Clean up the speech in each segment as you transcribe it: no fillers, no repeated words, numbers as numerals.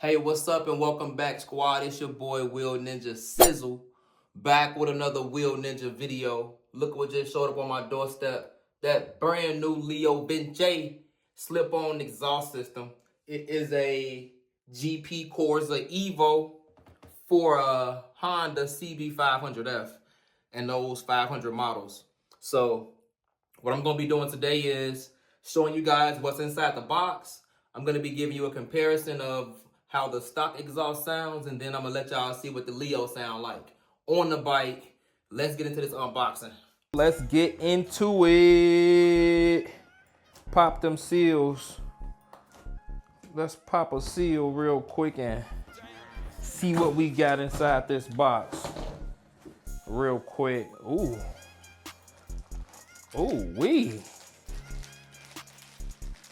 Hey, what's up and welcome back, squad. It's your boy Wheel Ninja Sizzle, back with another Wheel Ninja video. Look what just showed up on my doorstep. That brand new Leo Vinci slip-on exhaust system. It is a GP Corsa Evo for a Honda CB500F and those 500 models. So what I'm going to be doing today is showing you guys what's inside the box. I'm going to be giving you a comparison of how the stock exhaust sounds, and then I'm going to let y'all see what the Leo sound like on the bike. Let's get into this unboxing. Let's get into it. Pop them seals. Let's pop a seal real quick and see what we got inside this box real quick. Ooh. Ooh wee.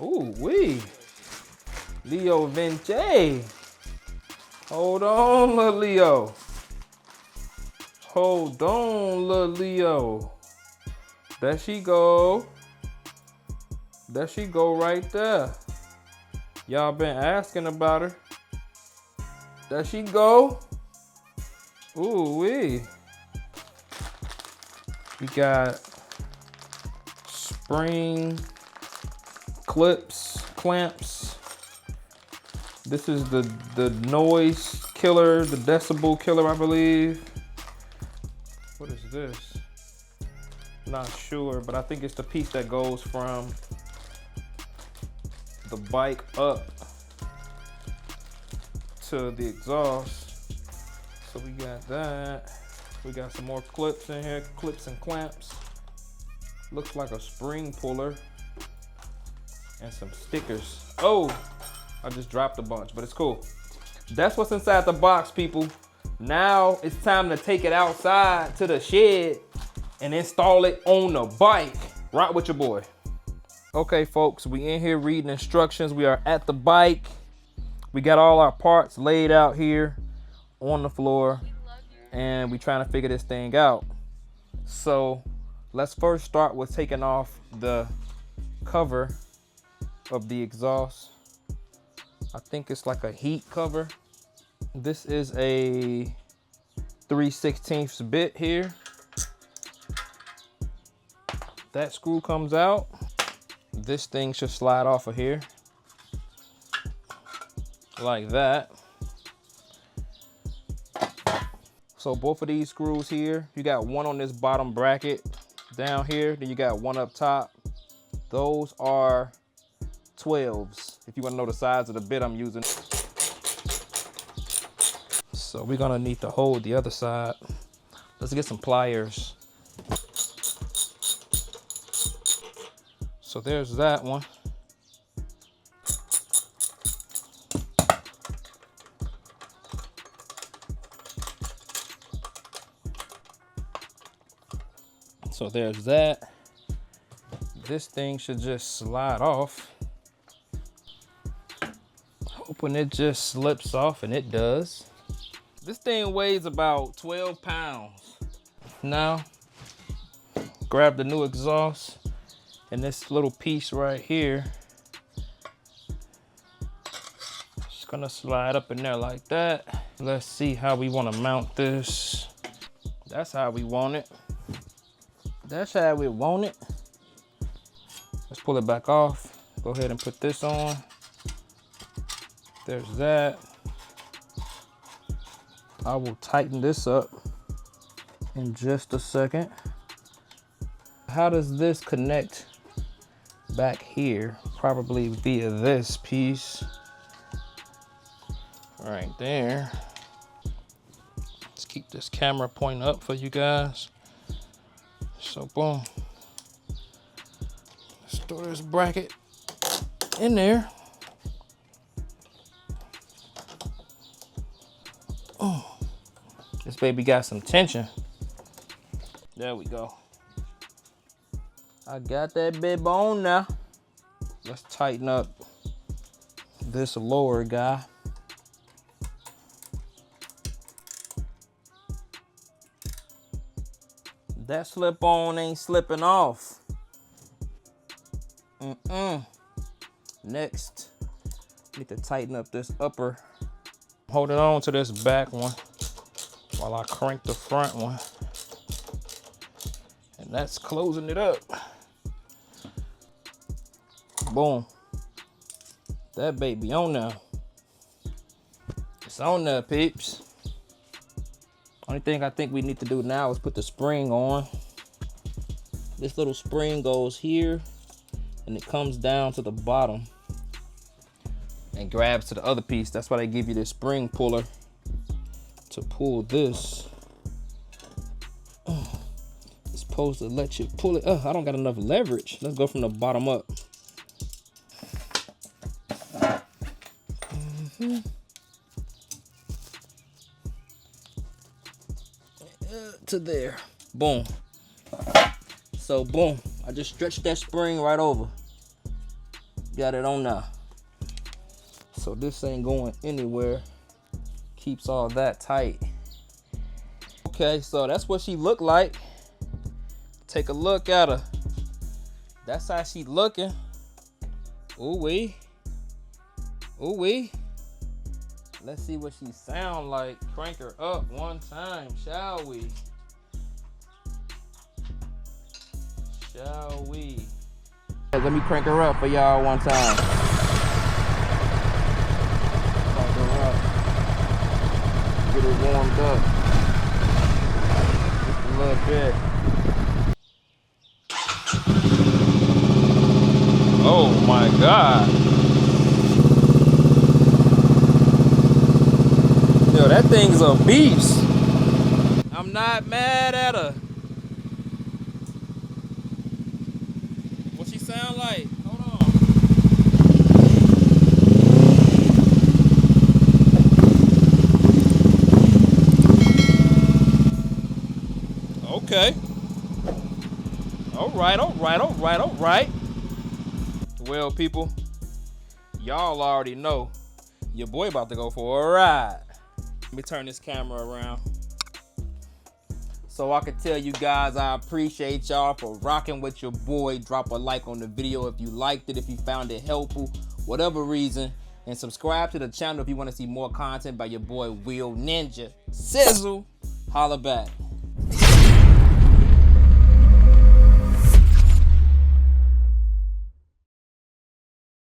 Ooh wee. Leo Vinci. Hold on, little Leo. Hold on, little Leo. There she go. There she go right there. Y'all been asking about her. There she go. Ooh wee. We got spring clamps. This is the noise killer, the decibel killer, I believe. What is this? Not sure, but I think it's the piece that goes from the bike up to the exhaust. So we got that. We got some more clips in here, clips and clamps. Looks like a spring puller and some stickers. Oh, I just dropped a bunch, but it's cool. That's what's inside the box, people. Now it's time to take it outside to the shed and install it on the bike. Right with your boy. Okay, folks, we in here reading instructions. We are at the bike. We got all our parts laid out here on the floor, and we trying to figure this thing out. So let's first start with taking off the cover of the exhaust. I think it's like a heat cover. This is a 3/16 bit here. That screw comes out. This thing should slide off of here like that. So both of these screws here, you got one on this bottom bracket down here, then you got one up top. Those are 12s, if you want to know the size of the bit I'm using. So we're gonna need to hold the other side. Let's get some pliers. So there's that one. So there's that. This thing should just slide off. Hoping it just slips off, and it does. This thing weighs about 12 pounds. Now, grab the new exhaust and this little piece right here. Just gonna slide up in there like that. Let's see how we wanna mount this. That's how we want it. That's how we want it. Let's pull it back off. Go ahead and put this on. There's that. I will tighten this up in just a second. How does this connect back here? Probably via this piece right there. Let's keep this camera pointing up for you guys. So boom. Let's throw this bracket in there. Oh. This baby got some tension. There we go. I got that bib on now. Let's tighten up this lower guy. That slip-on ain't slipping off. Next, need to tighten up this upper Holding on to this back one while I crank the front one. And that's closing it up. Boom. That baby on now. It's on there, peeps. Only thing I think we need to do now is put the spring on. This little spring goes here and it comes down to the bottom and grabs to the other piece. That's why they give you this spring puller to pull this. It's supposed to let you pull it. I don't got enough leverage. Let's go from the bottom up. To there. Boom. So boom, I just stretched that spring right over. Got it on now. So this ain't going anywhere. Keeps all that tight. Okay, so that's what she looked like. Take a look at her. That's how she looking. Ooh wee. Ooh wee. Let's see what she sound like. Crank her up one time, shall we? Shall we? Let me crank her up for y'all one time. Crank her up. Get it warmed up. Just a little bit. Oh my God. Yo, that thing's a beast. I'm not mad at her. What she sound like? Hold on. Okay. All right, all right, all right, all right. Well, people, y'all already know your boy about to go for a ride. Let me turn this camera around so I can tell you guys I appreciate y'all for rocking with your boy. Drop a like on the video if you liked it, if you found it helpful, whatever reason. And subscribe to the channel if you want to see more content by your boy Will Ninja Sizzle. Holla back.